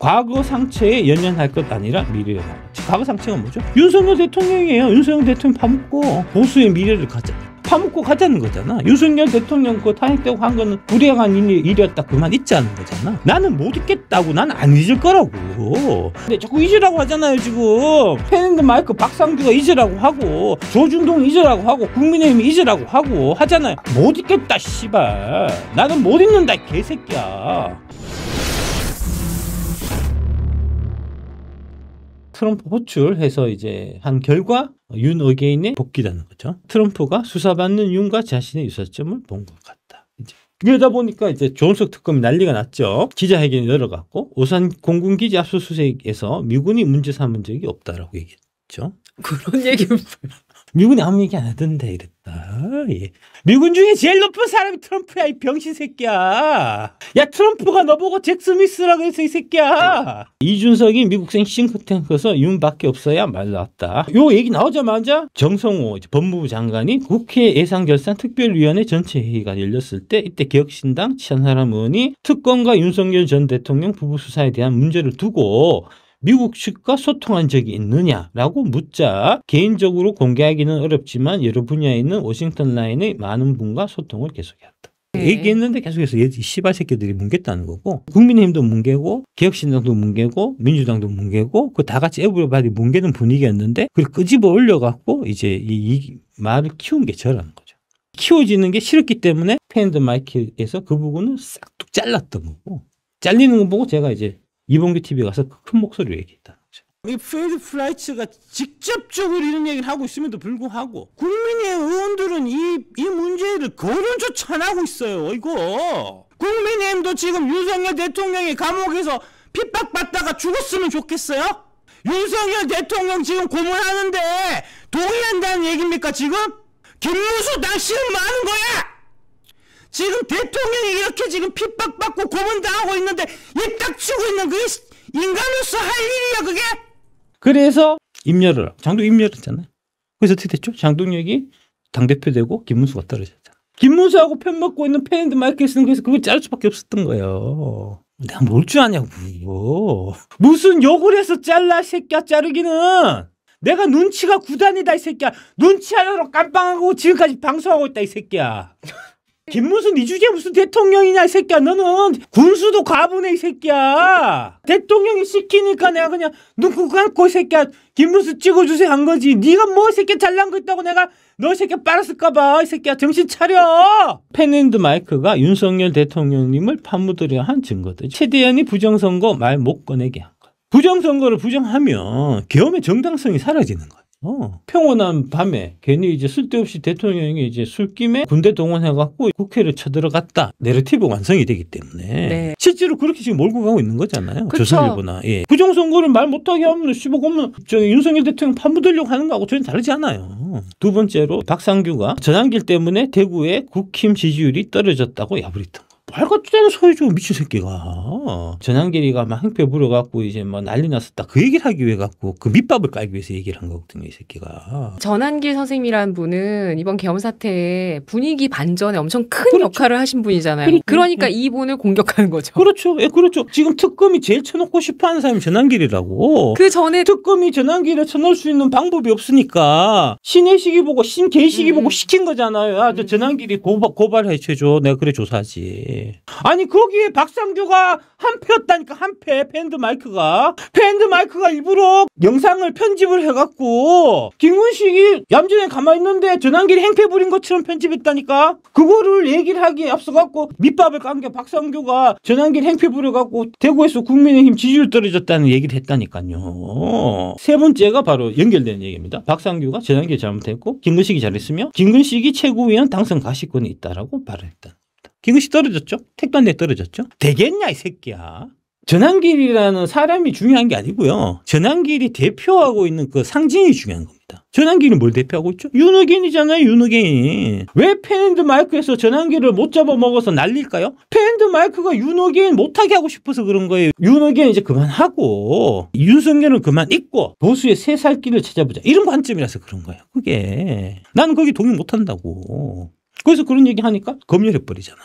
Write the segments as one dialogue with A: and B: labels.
A: 과거 상처에 연연할 것 아니라 미래에 과거 상처가 뭐죠? 윤석열 대통령이에요. 윤석열 대통령 파묻고 보수의 미래를 파묻고 가자는 거잖아. 윤석열 대통령 그 탄핵되고 한 거는 불행한 일이었다 그만 잊자는 거잖아. 나는 못 잊겠다고. 나는 안 잊을 거라고. 근데 자꾸 잊으라고 하잖아요 지금. 펜앤드마이크 박상규가 잊으라고 하고 조준동 잊으라고 하고 국민의힘이 잊으라고 하고 하잖아요. 못 잊겠다 씨발. 나는 못 잊는다 개새끼야. 트럼프 호출해서 이제 한 결과 윤어게인의 복귀라는 거죠. 트럼프가 수사받는 윤과 자신의 유사점을 본 것 같다. 이제 그러다 보니까 이제 조은석 특검이 난리가 났죠. 기자회견이 열어갔고 오산 공군기지 압수수색에서 미군이 문제 삼은 적이 없다라고 얘기했죠.
B: 그런 얘기는
A: 미군이 아무 얘기 안 하던데 이랬다. 예. 미군 중에 제일 높은 사람이 트럼프야 이 병신 새끼야. 야 트럼프가 너보고 잭 스미스라고 했어 이 새끼야. 이준석이 미국생 싱크탱크에서 윤밖에 없어야 말 나왔다. 요 얘기 나오자마자 정성호 법무부 장관이 국회 예산결산특별위원회 전체 회의가 열렸을 때 이때 개혁신당 천하람 의원이 특검과 윤석열 전 대통령 부부 수사에 대한 문제를 두고 미국 측과 소통한 적이 있느냐라고 묻자 개인적으로 공개하기는 어렵지만 여러 분야에 있는 워싱턴 라인의 많은 분과 소통을 계속했다. 얘기했는데 계속해서 이 씨발 새끼들이 뭉갰다는 거고 국민의힘도 뭉개고 개혁신당도 뭉개고 민주당도 뭉개고 그 다 같이 에브리바디 뭉개는 분위기였는데 그걸 끄집어 올려갖고 이제 이 말을 키운 게 저라는 거죠. 키워지는 게 싫었기 때문에 펜앤드마이크에서 그 부분을 싹둑 잘랐던 거고 잘리는 거 보고 제가 이제 이봉규 TV에 가서 큰 목소리로 얘기했다는 거죠. 이 필드 플라이츠가 직접적으로 이런 얘기를 하고 있음에도 불구하고 국민의 의원들은 이 문제를 거론조차 안 하고 있어요. 이거 국민의힘도 지금 윤석열 대통령이 감옥에서 핍박받다가 죽었으면 좋겠어요? 윤석열 대통령 지금 고문하는데 동의한다는 얘기입니까 지금? 김문수 당신은 뭐 하는 거야? 지금 대통령이 이렇게 지금 핍박받고 고문당하고 있는데 입 닥치고 있는 그게 인간으로서 할 일이야 그게? 그래서 임열을 장동 임열했잖아요. 그래서 어떻게 됐죠? 장동혁이 당대표 되고 김문수가 떨어졌잖아. 김문수하고 편먹고 있는 펜앤드마이크에서는 그래서 그걸 자를 수밖에 없었던 거예요. 내가 뭘 줄 아냐고. 무슨 욕을 해서 잘라 새끼야 자르기는. 내가 눈치가 9단이다 이 새끼야. 눈치하려고 깜빵하고 지금까지 방송하고 있다 이 새끼야. 김문수 네 주제에 무슨 대통령이냐 이 새끼야. 너는 군수도 가보네 이 새끼야. 대통령이 시키니까 내가 그냥 눈 감고 이 새끼야 김문수 찍어주세요 한 거지. 네가 뭐 이 새끼 잘난 거 있다고 내가 너 이 새끼 빨았을까봐 이 새끼야. 정신 차려. 펜앤드마이크가 윤석열 대통령님을 파묻으려 한 증거들. 최대한이 부정선거 말 못 꺼내게 한 거. 부정선거를 부정하면 계엄의 정당성이 사라지는 거야. 평온한 밤에 괜히 이제 쓸데없이 대통령이 이제 술김에 군대 동원해갖고 국회를 쳐들어갔다. 내러티브 완성이 되기 때문에. 네. 실제로 그렇게 지금 몰고 가고 있는 거잖아요. 그쵸. 조선일보나. 예. 부정선거를 말 못하게 하면 씹어보면 윤석열 대통령 파묻으려고 하는 거하고 전혀 다르지 않아요. 두 번째로 박상규가 전환길 때문에 대구의 국힘 지지율이 떨어졌다고 야부렸던 거. 말같지도 않은 소리 좀 미친 새끼가. 전환길이가 막 행패 부려갖고 이제 뭐 난리 났었다. 그 얘기를 하기 위해 갖고 그 밑밥을 깔기 위해서 얘기를 한 거거든요, 이 새끼가.
B: 전환길 선생님이라는 분은 이번 계엄 사태에 분위기 반전에 엄청 큰 그렇죠. 역할을 하신 분이잖아요. 그러니까 이분을 공격하는 거죠.
A: 그렇죠. 예, 그렇죠. 지금 특검이 제일 쳐놓고 싶어 하는 사람이 전환길이라고.
B: 그 전에
A: 특검이 전환길에 쳐놓을 수 있는 방법이 없으니까 신의 시기 보고 신개 시기 보고 시킨 거잖아요. 야, 저 전환길이 고발해 줘줘. 내가 그래 조사하지. 아니 거기에 박상규가 한패였다니까. 한패. 펜앤드마이크가 일부러 영상을 편집을 해갖고 김문식이 얌전히 가만히 있는데 전환길이 행패 부린 것처럼 편집했다니까. 그거를 얘기를 하기에 앞서갖고 밑밥을 깐 게 박상규가 전환길 행패 부려갖고 대구에서 국민의힘 지지율 떨어졌다는 얘기를 했다니까요. 세 번째가 바로 연결되는 얘기입니다. 박상규가 전환길 잘못했고 김근식이 잘했으며 김근식이 최고위원 당선 가시권이 있다라고 발언했다. 김근식 떨어졌죠? 택배한테 떨어졌죠? 되겠냐 이 새끼야. 전환길이라는 사람이 중요한 게 아니고요. 전환길이 대표하고 있는 그 상징이 중요한 겁니다. 전환길이 뭘 대표하고 있죠? 윤어게인이잖아요. 윤어게인. 왜 펜앤드마이크에서 전환길을 못 잡아먹어서 난릴까요? 펜앤드마이크가 윤어게인 못하게 하고 싶어서 그런 거예요. 윤어게인 이제 그만하고 윤석열은 그만 잊고 보수의 새 살 길을 찾아보자. 이런 관점이라서 그런 거예요. 그게. 나는 거기 동의 못한다고. 그래서 그런 얘기 하니까 검열해버리잖아.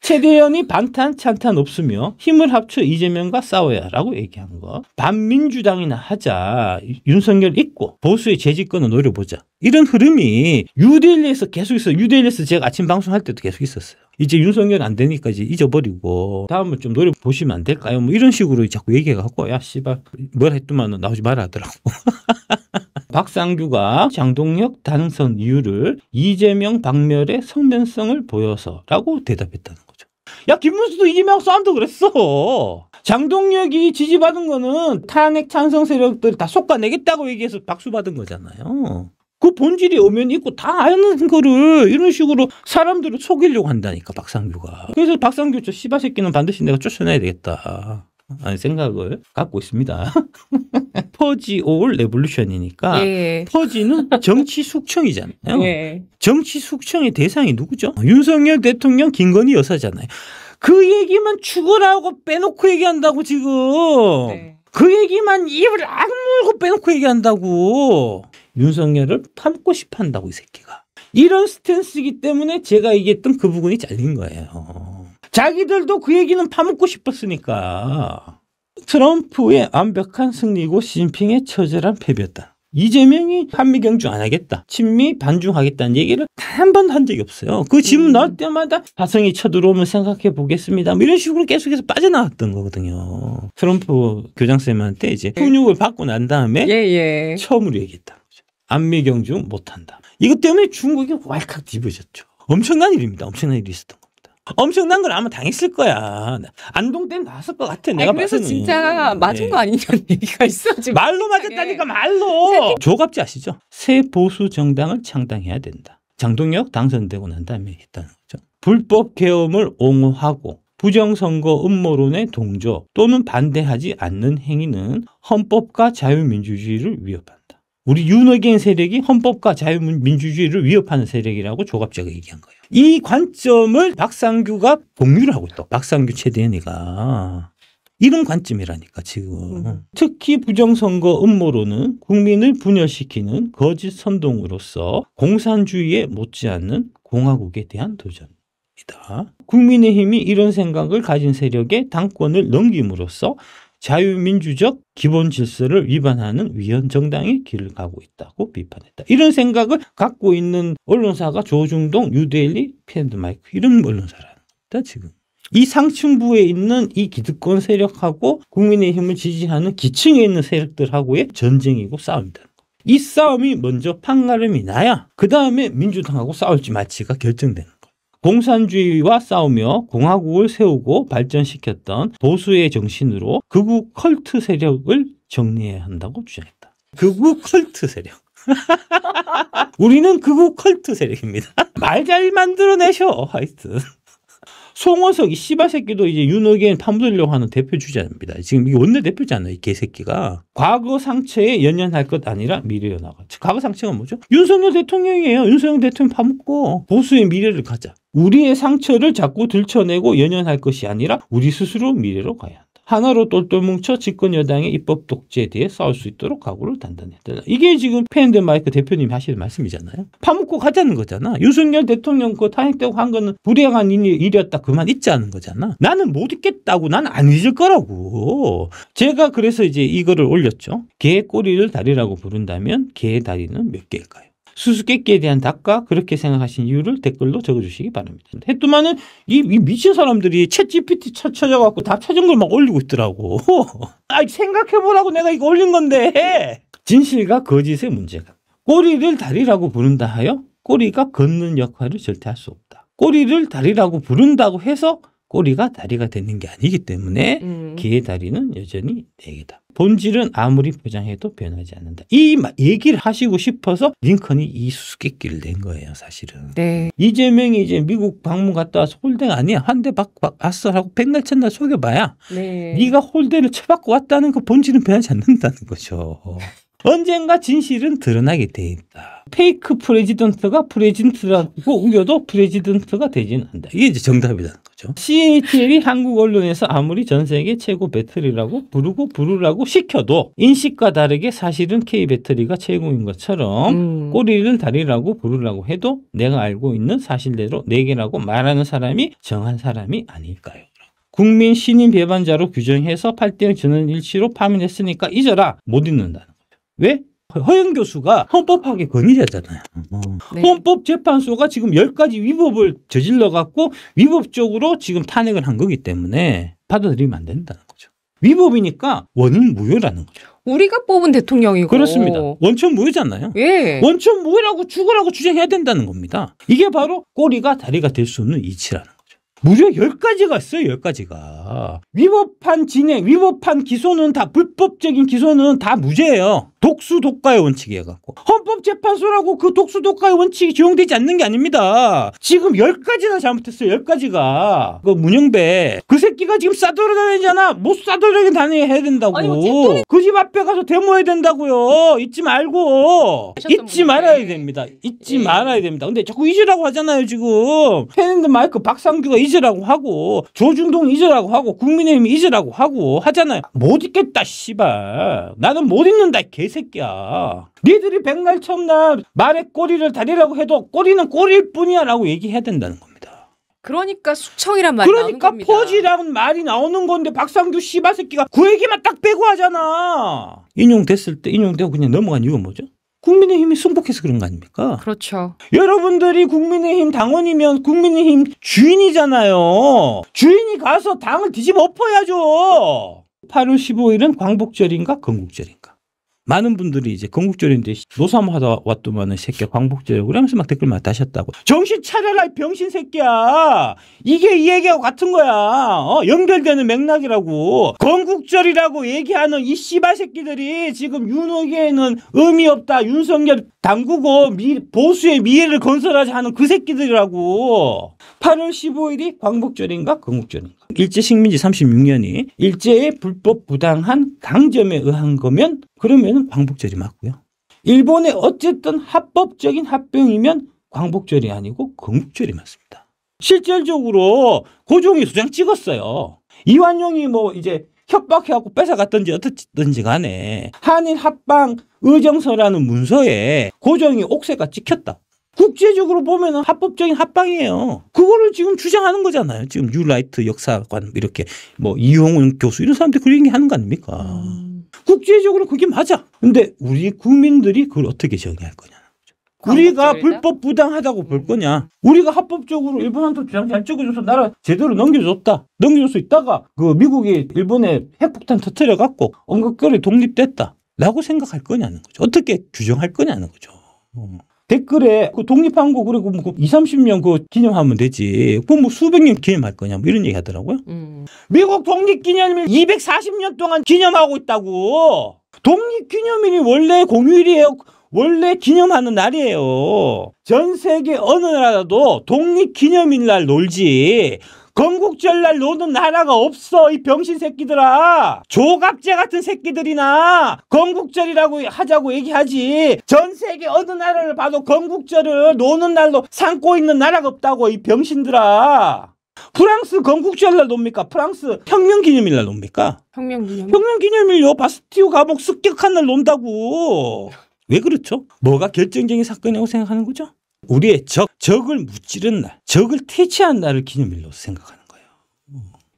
A: 최대현이 반탄 찬탄 없으며 힘을 합쳐 이재명과 싸워야라고 얘기한 거. 반민주당이나 하자. 윤석열 있고 보수의 재집권을 노려보자. 이런 흐름이 뉴델리에서 계속 있어요. 뉴델리에서 제가 아침 방송할 때도 계속 있었어요. 이제 윤석열 안 되니까 이제 잊어버리고 다음을 좀 노려보시면 안 될까요? 뭐 이런 식으로 자꾸 얘기해갖고 야 씨발 뭘 했더만 나오지 말아 하더라고. 박상규가 장동혁 당선 이유를 이재명 박멸의 성면성을 보여서라고 대답했다는 거죠. 야 김문수도 이재명 싸움도 그랬어. 장동혁이 지지받은 거는 탄핵 찬성 세력들 다 솎아내겠다고 얘기해서 박수 받은 거잖아요. 그 본질이 엄연히 있고 다 아는 거를 이런 식으로 사람들을 속이려고 한다니까 박상규가. 그래서 박상규 저 씨바 새끼는 반드시 내가 쫓아내야 되겠다 하는 생각을 갖고 있습니다. 퍼지 올 레볼루션이니까
B: 예.
A: 퍼지는 정치 숙청이잖아요.
B: 예.
A: 정치 숙청의 대상이 누구죠? 윤석열 대통령 김건희 여사잖아요. 그 얘기만 죽으라고 빼놓고 얘기한다고 지금.
B: 네.
A: 그 얘기만 입을 악물고 빼놓고 얘기한다고. 윤석열을 파묻고 싶어 한다고 이 새끼가. 이런 스탠스이기 때문에 제가 얘기했던 그 부분이 잘린 거예요. 자기들도 그 얘기는 파묻고 싶었으니까. 트럼프의 완벽한 승리고 시진핑의 처절한 패배였다. 이재명이 한미 경중 안 하겠다. 친미 반중하겠다는 얘기를 단 한 번도 한 적이 없어요. 그 질문 나올 때마다 화성이 쳐들어오면 생각해 보겠습니다. 뭐 이런 식으로 계속해서 빠져나왔던 거거든요. 트럼프 교장쌤한테 이제 훈육을 받고 난 다음에
B: 예.
A: 처음으로 얘기했다. 한미 경중 못한다. 이것 때문에 중국이 왈칵 뒤집어졌죠. 엄청난 일입니다. 엄청난 일이 있었던 겁니다. 엄청난 걸 아마 당했을 거야. 안동 때는 나왔을 것 같아. 내가
B: 그래서
A: 봤더니.
B: 진짜 맞은 거 아니냐는 얘기가 있어 지금.
A: 말로 맞았다니까 말로. 조갑지 아시죠? 새 보수 정당을 창당해야 된다. 장동혁 당선되고 난 다음에 했다는 거죠. 불법 계엄을 옹호하고 부정선거 음모론의 동조 또는 반대하지 않는 행위는 헌법과 자유민주주의를 위협한다. 우리 윤어겐 세력이 헌법과 자유민주주의를 위협하는 세력이라고 조갑자가 얘기한 거예요. 이 관점을 박상규가 공유를 하고 있다. 박상규 최대현이가. 이런 관점이라니까 지금. 특히 부정선거 음모론은 국민을 분열시키는 거짓 선동으로서 공산주의에 못지않는 공화국에 대한 도전이다. 국민의힘이 이런 생각을 가진 세력에 당권을 넘김으로써 자유민주적 기본 질서를 위반하는 위헌 정당의 길을 가고 있다고 비판했다. 이런 생각을 갖고 있는 언론사가 조중동, 뉴데일리, 팬드마이크 이런 언론사라는 겁니다. 지금. 이 상층부에 있는 이 기득권 세력하고 국민의힘을 지지하는 기층에 있는 세력들하고의 전쟁이고 싸움이다. 이 싸움이 먼저 판가름이 나야 그 다음에 민주당하고 싸울지 말지가 결정되는 거예요. 공산주의와 싸우며 공화국을 세우고 발전시켰던 보수의 정신으로 극우 컬트 세력을 정리해야 한다고 주장했다. 극우 컬트 세력. 우리는 극우 컬트 세력입니다. 말 잘 만들어내셔 하여튼. 송원석 이 씨발 새끼도 이제 윤어겐 파묻으려고 하는 대표 주자입니다. 지금 이게 원내대표잖아요. 이 개새끼가. 과거 상처에 연연할 것 아니라 미래로 나가. 과거 상처가 뭐죠? 윤석열 대통령이에요. 윤석열 대통령 파묻고 보수의 미래를 가자. 우리의 상처를 자꾸 들춰내고 연연할 것이 아니라 우리 스스로 미래로 가야 한다. 하나로 똘똘 뭉쳐 집권 여당의 입법 독재에 대해 싸울 수 있도록 각오를 단단히 했다. 이게 지금 팬데마이크 대표님이 하시는 말씀이잖아요. 파묻고 가자는 거잖아. 윤석열 대통령 그 탄핵되고 한 거는 불행한 일이었다. 그만 잊자는 거잖아. 나는 못 잊겠다고. 나는 안 잊을 거라고. 제가 그래서 이제 이거를 올렸죠. 개의 꼬리를 다리라고 부른다면 개의 다리는 몇 개일까요? 수수께끼에 대한 답과 그렇게 생각하신 이유를 댓글로 적어주시기 바랍니다. 했더만은 이 미친 사람들이 챗 GPT 찾아갖고 다 찾은 걸 막 올리고 있더라고. 생각해보라고 내가 이거 올린 건데. 진실과 거짓의 문제가. 꼬리를 다리라고 부른다 하여 꼬리가 걷는 역할을 절대 할 수 없다. 꼬리를 다리라고 부른다고 해서 꼬리가 다리가 되는 게 아니기 때문에 개의 다리는 여전히 4개다. 본질은 아무리 포장해도 변하지 않는다. 이 얘기를 하시고 싶어서 링컨이 이 수수께끼를 낸 거예요, 사실은.
B: 네.
A: 이재명이 이제 미국 방문 갔다 와서 홀대가 아니야. 한 대 왔어 하고 백날 첫날 속여봐야
B: 네.
A: 네가 홀대를 쳐받고 왔다는 그 본질은 변하지 않는다는 거죠. 언젠가 진실은 드러나게 돼 있다. 페이크 프레지던트가 프레지던트라고 우겨도 프레지던트가 되지는 않는다. 이게 이제 정답이라는 거죠. CATL이 한국 언론에서 아무리 전 세계 최고 배터리라고 부르라고 시켜도 인식과 다르게 사실은 K 배터리가 최고인 것처럼 꼬리를 다리라고 부르라고 해도 내가 알고 있는 사실대로 4개라고 말하는 사람이 정한 사람이 아닐까요? 국민 신임 배반자로 규정해서 8대0 전원일치로 파면했으니까 잊어라. 못 잊는다는 거죠. 왜? 허영 교수가 헌법학의 권위자잖아요.
B: 네.
A: 헌법재판소가 지금 10가지 위법을 저질러갖고 위법적으로 지금 탄핵을 한 거기 때문에 받아들이면 안 된다는 거죠. 위법이니까 원인 무효라는 거죠.
B: 우리가 뽑은 대통령이고.
A: 그렇습니다. 원천 무효잖아요.
B: 예.
A: 원천 무효라고 죽으라고 주장해야 된다는 겁니다. 이게 바로 꼬리가 다리가 될 수 없는 이치라는 거죠. 무려 10가지가 있어요. 10가지가. 위법한 진행, 위법한 기소는 다 불법적인 기소는 다 무죄예요. 독수독가의 원칙이 해갖고. 헌법재판소라고 그 독수독가의 원칙이 적용되지 않는 게 아닙니다. 지금 10가지나 잘못했어요. 10가지가. 그 문영배. 그 새끼가 지금 싸돌아다니잖아. 못 싸돌아다녀야 된다고. 그 집 앞에 가서 데모해야 된다고요. 잊지 말고. 잊지 말아야 됩니다. 잊지 말아야 됩니다. 근데 자꾸 잊으라고 하잖아요. 지금. 팬앤드 마이크 박상규가 잊으라고 하고 조중동 잊으라고 하고 국민의힘 잊으라고 하고 하잖아요. 못 잊겠다 씨발. 나는 못 잊는다 개새끼야. 니들이 백날 첫날 말에 꼬리를 다리라고 해도 꼬리는 꼬리일 뿐이야 라고 얘기해야 된다는 겁니다.
B: 그러니까 숙청이란 말이 나오는 겁니다.
A: 그러니까 퍼지라는 말이 나오는 건데 박상규 씨발 새끼가 그 얘기만 딱 빼고 하잖아. 인용됐을 때 인용되고 그냥 넘어간 이유가 뭐죠? 국민의힘이 승복해서 그런 거 아닙니까?
B: 그렇죠.
A: 여러분들이 국민의힘 당원이면 국민의힘 주인이잖아요. 주인이 가서 당을 뒤집어 엎어야죠. 8월 15일은 광복절인가 건국절인가? 많은 분들이 이제 건국절인데 노사모하다 왔더만은 새끼야 광복절이라고 그러면서 막 댓글 막 다셨다고. 정신 차려라 이 병신 새끼야. 이게 이 얘기하고 같은 거야. 연결되는 맥락이라고. 건국절이라고 얘기하는 이 씨발 새끼들이 지금 윤호계에는 의미 없다. 윤석열 당구고 보수의 미래를 건설하자 하는 그 새끼들이라고. 8월 15일이 광복절인가 건국절인가? 일제 식민지 36년이 일제의 불법 부당한 강점에 의한 거면 그러면 광복절이 맞고요. 일본의 어쨌든 합법적인 합병이면 광복절이 아니고 건국절이 맞습니다. 실질적으로 고종이 도장 찍었어요. 이완용이 뭐 이제 협박해갖고 뺏어갔든지 어떻든지 간에 한일 합방 의정서라는 문서에 고종이 옥새가 찍혔다. 국제적으로 보면 합법적인 합방이에요. 그거를 지금 주장하는 거잖아요. 지금 뉴라이트 역사관 이렇게 뭐 이용훈 교수 이런 사람들이 그런 얘기 하는 거 아닙니까? 국제적으로 그게 맞아. 근데 우리 국민들이 그걸 어떻게 정의할 거냐. 우리가 불법 부당하다고 볼 거냐. 우리가 합법적으로 일본한테 주장 잘 찍어줘서 나라 제대로 넘겨줬다. 넘겨줄 수 있다가 그 미국이 일본에 핵폭탄 터뜨려갖고 엉겁거리 독립됐다. 라고 생각할 거냐는 거죠. 어떻게 규정할 거냐는 거죠. 댓글에 그 독립한 거 그리고 뭐 20, 30년 그 기념하면 되지. 그럼 뭐 수백 년 기념할 거냐 뭐 이런 얘기 하더라고요. 미국 독립기념일 240년 동안 기념하고 있다고. 독립기념일이 원래 공휴일이에요. 원래 기념하는 날이에요. 전 세계 어느 나라도 독립기념일 날 놀지. 건국절날 노는 나라가 없어 이 병신 새끼들아. 조갑제 같은 새끼들이나 건국절이라고 하자고 얘기하지. 전 세계 어느 나라를 봐도 건국절을 노는 날로 삼고 있는 나라가 없다고 이 병신들아. 프랑스 건국절날 놉니까? 프랑스 혁명기념일날 놉니까? 혁명기념일요. 바스티유 감옥 습격한 날 논다고. 왜 그렇죠? 뭐가 결정적인 사건이라고 생각하는 거죠? 우리의 적을 무찌른 날, 적을 퇴치한 날을 기념일로 생각하는 거예요.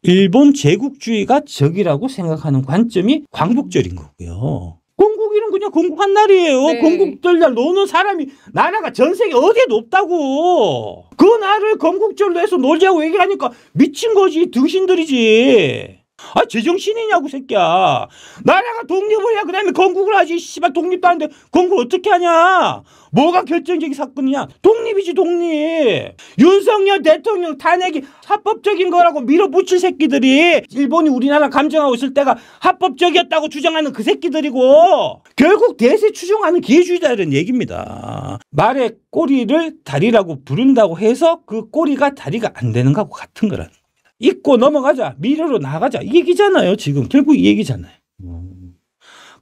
A: 일본 제국주의가 적이라고 생각하는 관점이 광복절인 거고요. 건국일은 그냥 건국한 날이에요. 네. 건국절날 노는 사람이 나라가 전 세계 어디에도 없다고. 그 날을 건국절로 해서 놀자고 얘기하니까 미친 거지. 등신들이지. 아, 제정신이냐고 새끼야. 나라가 독립을 해야 그다음에 건국을 하지. 씨발 독립도 하는데 건국을 어떻게 하냐. 뭐가 결정적인 사건이냐. 독립이지 독립. 윤석열 대통령 탄핵이 합법적인 거라고 밀어붙일 새끼들이 일본이 우리나라 감정하고 있을 때가 합법적이었다고 주장하는 그 새끼들이고 결국 대세 추종하는 기회주의다 이런 얘기입니다. 말에 꼬리를 다리라고 부른다고 해서 그 꼬리가 다리가 안 되는 거하고 같은 거라는 겁니다. 잊고 넘어가자. 미래로 나가자. 이 얘기잖아요. 지금 결국 이 얘기잖아요.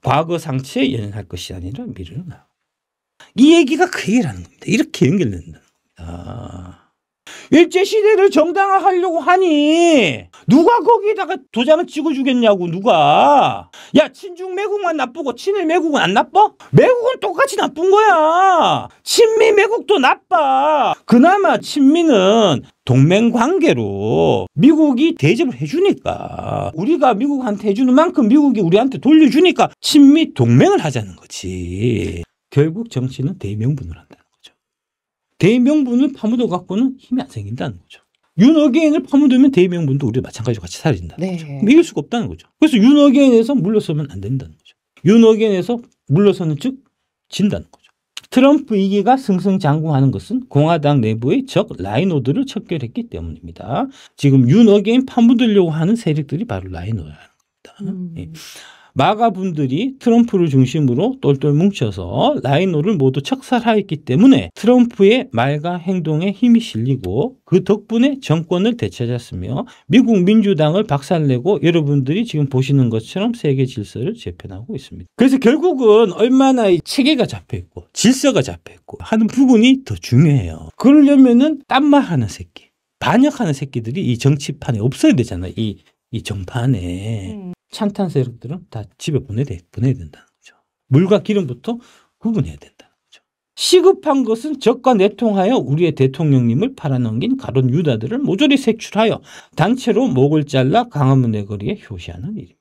A: 과거 상처에 연연할 것이 아니라 미래로 나가. 이 얘기가 그 얘기라는 겁니다. 이렇게 연결된다는 겁니다. 일제시대를 정당화하려고 하니 누가 거기다가 도장을 찍어주겠냐고. 누가. 야, 친중 매국만 나쁘고 친일 매국은 안 나빠? 매국은 똑같이 나쁜 거야. 친미 매국도 나빠. 그나마 친미는 동맹관계로 미국이 대접을 해주니까, 우리가 미국한테 해주는 만큼 미국이 우리한테 돌려주니까 친미 동맹을 하자는 거지. 결국 정치는 대의명분을 한다는 거죠. 대의명분을 파묻어 갖고는 힘이 안 생긴다는 거죠. 윤어게인을 파묻으면 대의명분도 우리도 마찬가지로 같이 사라진다는 거죠. 이길 수가 없다는 거죠. 그래서 윤어게인에서 물러서면 안 된다는 거죠. 윤어게인에서 물러서는 즉 진다는 거죠. 트럼프 2기가 승승장구하는 것은 공화당 내부의 적 라이노들을 척결했기 때문입니다. 지금 윤어게인 파묻으려고 하는 세력들이 바로 라이노라는 겁니다. 예. 마가분들이 트럼프를 중심으로 똘똘 뭉쳐서 라이노를 모두 척살하였기 때문에 트럼프의 말과 행동에 힘이 실리고 그 덕분에 정권을 되찾았으며 미국 민주당을 박살내고 여러분들이 지금 보시는 것처럼 세계 질서를 재편하고 있습니다. 그래서 결국은 얼마나 체계가 잡혀있고 질서가 잡혀있고 하는 부분이 더 중요해요. 그러려면은 딴말하는 새끼, 반역하는 새끼들이 이 정치판에 없어야 되잖아요. 이 정판에. 찬탄 세력들은 다 집에 보내야 된다는 거죠. 물과 기름부터 구분해야 된다는 거죠. 시급한 것은 적과 내통하여 우리의 대통령님을 팔아넘긴 가론 유다들을 모조리 색출하여 단체로 목을 잘라 광화문 내거리에 효시하는 일입니다.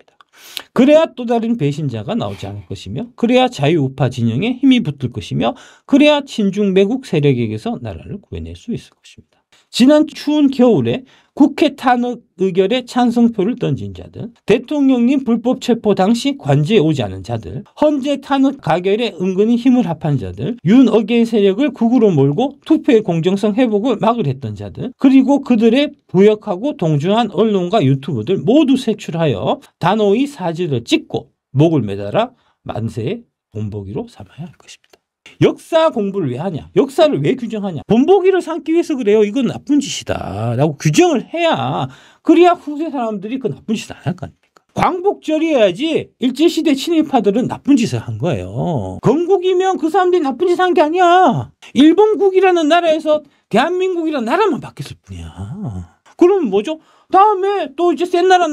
A: 그래야 또 다른 배신자가 나오지 않을 것이며, 그래야 자유우파 진영에 힘이 붙을 것이며, 그래야 친중 매국 세력에게서 나라를 구해낼 수 있을 것입니다. 지난 추운 겨울에 국회 탄핵 의결에 찬성표를 던진 자들, 대통령님 불법 체포 당시 관저에 오지 않은 자들, 헌재 탄핵 가결에 은근히 힘을 합한 자들, 윤어게인 세력을 극으로 몰고 투표의 공정성 회복을 막으려 했던 자들, 그리고 그들의 부역하고 동조한 언론과 유튜브들 모두 색출하여 단호히 사지를 찍고 목을 매달아 만세의 본보기로 삼아야 할 것입니다. 역사 공부를 왜 하냐? 역사를 왜 규정하냐? 본보기를 삼기 위해서 그래요. 이건 나쁜 짓이다 라고 규정을 해야, 그래야 후세 사람들이 그 나쁜 짓을 안 할 거 아닙니까? 광복절이어야지 일제시대 친일파들은 나쁜 짓을 한 거예요. 건국이면 그 사람들이 나쁜 짓을 한 게 아니야. 일본국이라는 나라에서 대한민국이라는 나라만 바뀌었을 뿐이야. 그러면 뭐죠? 다음에 또 이제 센 나라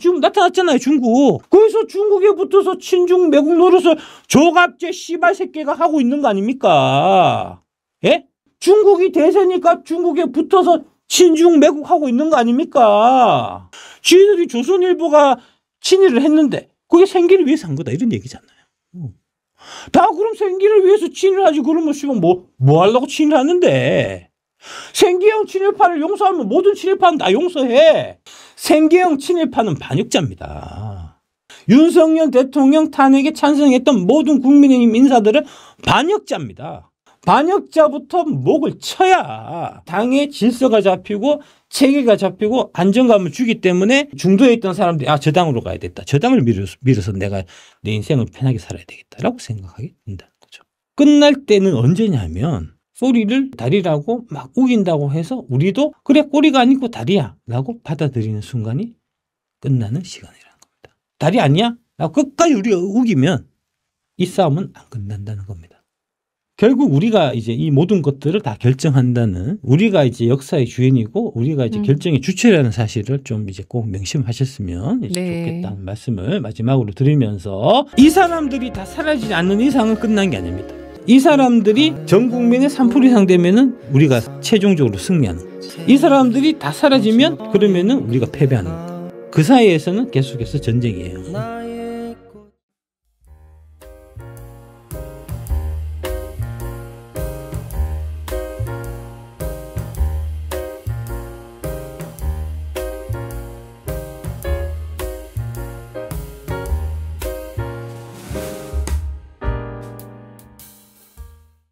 A: 지금 나타났잖아요. 중국. 거기서 중국에 붙어서 친중 매국 노릇을 조갑제 씨발 새끼가 하고 있는 거 아닙니까? 예? 중국이 대세니까 중국에 붙어서 친중 매국 하고 있는 거 아닙니까? 지들이 조선일보가 친일을 했는데 그게 생기를 위해서 한 거다 이런 얘기잖아요. 다 그럼 생기를 위해서 친일하지. 그러면 씨발 뭐 하려고 친일하는데? 생계형 친일파를 용서하면 모든 친일파는 다 용서해. 생계형 친일파는 반역자입니다. 윤석열 대통령 탄핵에 찬성했던 모든 국민의힘 인사들은 반역자입니다. 반역자부터 목을 쳐야 당의 질서가 잡히고 체계가 잡히고 안정감을 주기 때문에 중도에 있던 사람들이 저 당으로 가야 겠다. 저 당을 밀어서 내가 내 인생을 편하게 살아야 되겠다라고 생각하게 된다는 거죠. 끝날 때는 언제냐면 소리를 다리라고 막 우긴다고 해서 우리도 그래 꼬리가 아니고 다리야 라고 받아들이는 순간이 끝나는 시간이라는 겁니다. 다리 아니야? 라고 끝까지 우리가 우기면 이 싸움은 안 끝난다는 겁니다. 결국 우리가 이제 이 모든 것들을 다 결정한다는, 우리가 이제 역사의 주인이고 우리가 이제 결정의 주체라는 사실을 좀 이제 꼭 명심하셨으면 좋겠다는 말씀을 마지막으로 드리면서, 이 사람들이 다 사라지지 않는 이상은 끝난 게 아닙니다. 이 사람들이 전 국민의 3% 이상 되면은 우리가 최종적으로 승리하는 거예요. 이 사람들이 다 사라지면 그러면은 우리가 패배하는 거예요. 그 사이에서는 계속해서 전쟁이에요.